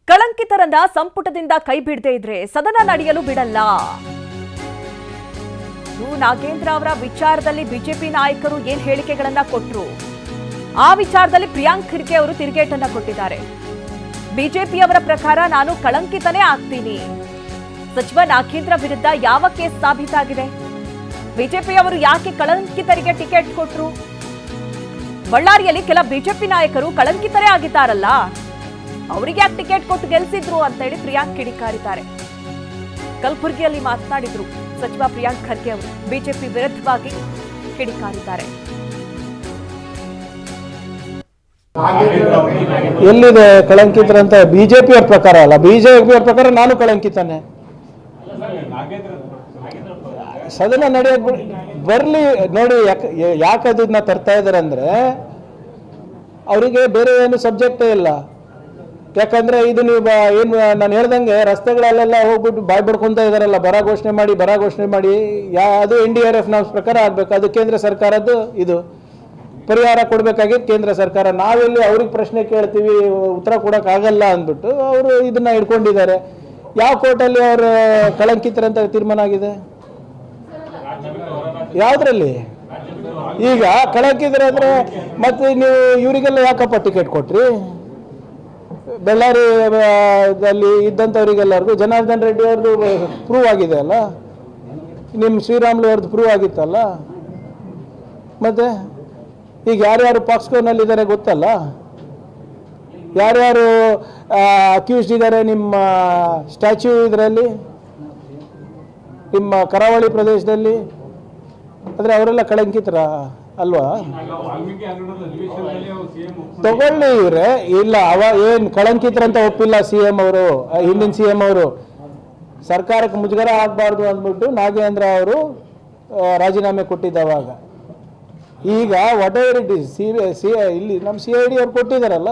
ಕಳಂಕಿತರನ್ನ ಸಂಪುಟದಿಂದ ಕೈ ಬಿಡದೇ ಇದ್ರೆ ಸದನ ನಡೆಯಲು ಬಿಡಲ್ಲ. ನಾಗೇಂದ್ರ ಅವರ ವಿಚಾರದಲ್ಲಿ ಬಿಜೆಪಿ ನಾಯಕರು ಏನ್ ಹೇಳಿಕೆಗಳನ್ನ ಕೊಟ್ಟರು, ಆ ವಿಚಾರದಲ್ಲಿ ಪ್ರಿಯಾಂಕ್ ಖರ್ಗೆ ಅವರು ತಿರುಗೇಟನ್ನ ಕೊಟ್ಟಿದ್ದಾರೆ. ಬಿಜೆಪಿಯವರ ಪ್ರಕಾರ ನಾನು ಕಳಂಕಿತನೇ ಆಗ್ತೀನಿ. ಸಚಿವ ನಾಗೇಂದ್ರ ವಿರುದ್ಧ ಯಾವ ಕೇಸ್ ಸಾಬೀತಾಗಿದೆ? ಬಿಜೆಪಿಯವರು ಯಾಕೆ ಕಳಂಕಿತರಿಗೆ ಟಿಕೆಟ್ ಕೊಟ್ಟರು? ಬಳ್ಳಾರಿಯಲ್ಲಿ ಕೆಲ ಬಿಜೆಪಿ ನಾಯಕರು ಕಳಂಕಿತರೇ ಆಗಿದ್ದಾರಲ್ಲ, ಅವರಿಗೆ ಯಾಕೆ ಟಿಕೆಟ್ ಕೊಟ್ಟು ಗೆಲ್ಸಿದ್ರು ಅಂತ ಹೇಳಿ ಪ್ರಿಯಾಂಕ್ ಕಿಡಿಕಾರಿದ್ದಾರೆ. ಕಲಬುರಗಿಯಲ್ಲಿ ಮಾತನಾಡಿದ್ರು ಸಚಿವ ಪ್ರಿಯಾಂಕ್ ಖರ್ಗೆ ಅವರು ಬಿಜೆಪಿ ವಿರುದ್ಧವಾಗಿ ಕಿಡಿಕಾರಿದ್ದಾರೆ. ಎಲ್ಲಿದೆ ಕಳಂಕಿತರಂತ? ಬಿಜೆಪಿಯವರ ಪ್ರಕಾರ ಅಲ್ಲ, ಬಿಜೆಪಿಯವರ ಪ್ರಕಾರ ನಾನು ಕಳಂಕಿತನೇ. ಸದನ ನಡೆಯೋದು ಬರ್ಲಿ ನೋಡಿ. ಯಾಕೆ ಅದನ್ನ ತರ್ತಾ ಇದ್ದಾರೆ ಅಂದ್ರೆ ಅವರಿಗೆ ಬೇರೆ ಏನು ಸಬ್ಜೆಕ್ಟೇ ಇಲ್ಲ. ಯಾಕಂದ್ರೆ ಇದು ನೀವು ಏನು ನಾನು ಹೇಳ್ದಂಗೆ ರಸ್ತೆಗಳಲ್ಲೆಲ್ಲ ಹೋಗ್ಬಿಟ್ಟು ಬಾಯ್ ಬಿಡ್ಕೊಂತ ಇದಾರಲ್ಲ, ಬರ ಘೋಷಣೆ ಮಾಡಿ ಅದು NDRF ನಾಮ್ಸ್ ಪ್ರಕಾರ ಆಗ್ಬೇಕು. ಅದು ಕೇಂದ್ರ ಸರ್ಕಾರದ್ದು ಇದು ಪರಿಹಾರ ಕೊಡಬೇಕಾಗಿದ್ದು ಕೇಂದ್ರ ಸರ್ಕಾರ. ನಾವೆಲ್ಲಿ ಅವ್ರಿಗೆ ಪ್ರಶ್ನೆ ಕೇಳ್ತೀವಿ, ಉತ್ತರ ಕೊಡೋಕ್ಕಾಗಲ್ಲ ಅಂದ್ಬಿಟ್ಟು ಅವರು ಇದನ್ನ ಹಿಡ್ಕೊಂಡಿದ್ದಾರೆ. ಯಾವ ಕೋರ್ಟಲ್ಲಿ ಅವರು ಕಳಂಕಿತರಂತ ತೀರ್ಮಾನ ಆಗಿದೆ? ಯಾವುದ್ರಲ್ಲಿ? ಈಗ ಕಳಂಕಿತರಂದ್ರೆ ಮತ್ತೆ ನೀವು ಇವರಿಗೆಲ್ಲ ಯಾಕಪ್ಪ ಟಿಕೆಟ್ ಕೊಟ್ರಿ? ಬಳ್ಳಾರಿಯಲ್ಲಿ ಇದ್ದಂಥವ್ರಿಗೆಲ್ಲರಿಗೂ ಜನಾರ್ದನ್ ರೆಡ್ಡಿ ಅವ್ರದ್ದು ಪ್ರೂವ್ ಆಗಿದೆ ಅಲ್ಲ, ನಿಮ್ಮ ಶ್ರೀರಾಮುಲು ಅವ್ರದ್ದು ಪ್ರೂವ್ ಆಗಿತ್ತಲ್ಲ. ಮತ್ತೆ ಈಗ ಯಾರ್ಯಾರು ಪಾಕ್ಸ್ಕೋನಲ್ಲಿದ್ದಾರೆ ಗೊತ್ತಲ್ಲ, ಯಾರ್ಯಾರು ಅಕ್ಯೂಸ್ಡ್ ಇದ್ದಾರೆ ನಿಮ್ಮ ಸ್ಟ್ಯಾಚ್ಯೂ ಇದರಲ್ಲಿ, ನಿಮ್ಮ ಕರಾವಳಿ ಪ್ರದೇಶದಲ್ಲಿ. ಆದರೆ ಅವರೆಲ್ಲ ಕಳಂಕಿತರ ಅಲ್ವಾ? ತಗೊಳ್ಳಿ ಇವ್ರೆ. ಇಲ್ಲ, ಏನು ಕಳಂಕಿತರಂತ ಒಪ್ಪಿಲ್ಲ CM ಅವರು, ಹಿಂದಿನ CM ಅವರು. ಸರ್ಕಾರಕ್ಕೆ ಮುಜುಗರ ಆಗಬಾರ್ದು ಅಂದ್ಬಿಟ್ಟು ನಾಗೇಂದ್ರ ಅವರು ರಾಜೀನಾಮೆ ಕೊಟ್ಟಿದ್ದವಾಗ. ಈಗ ವಾಟ್ ಎವರ್ ಇಟ್ ಈಸ್ ಇಲ್ಲಿ ನಮ್ಮ CID ಅವ್ರು ಕೊಟ್ಟಿದ್ದಾರಲ್ಲ,